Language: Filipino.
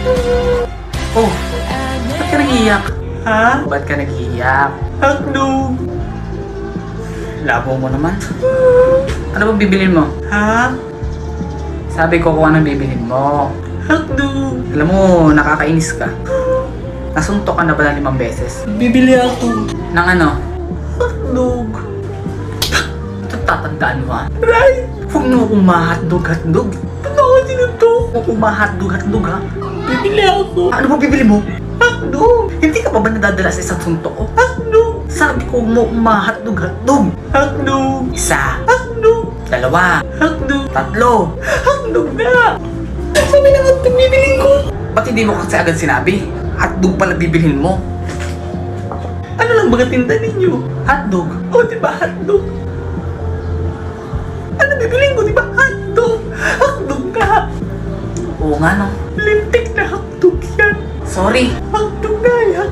Oh, ba't ka nag-iiyak? Ha? Ba't ka nag-iiyak? Hotdog! Labo mo naman. Ano bang bibilin mo? Ha? Sabi ko kung anong bibilin mo. Hotdog! Alam mo, nakakainis ka. Nasuntok ka na ba ng 5 beses? Bibili ako. Ng ano? Hotdog. Ito tatandaan mo ha? Right! Huwag mo akong ma-hotdog. Ba't ako sinuntok? Huwag akong ma-hotdog ha? Bibili ako. Ano ba bibili mo? Hotdog! Hindi ka pa ba nadadala sa isang suntok ko? Hotdog! Sabi ko mo ma-hotdog. Hotdog! Isa. Hotdog! 2. Hotdog! 3. Hotdog na! Sabi na hotdog bibilin ko. Ba't hindi mo kasi agad sinabi? Hotdog pala bibilhin mo. Ano lang ba tinda ninyo? Hotdog? O diba hotdog? Ano bibilin ko diba hotdog? Hotdog ka! Oo nga no. Lintik na hotdog yan. Sorry. Hotdog na yan.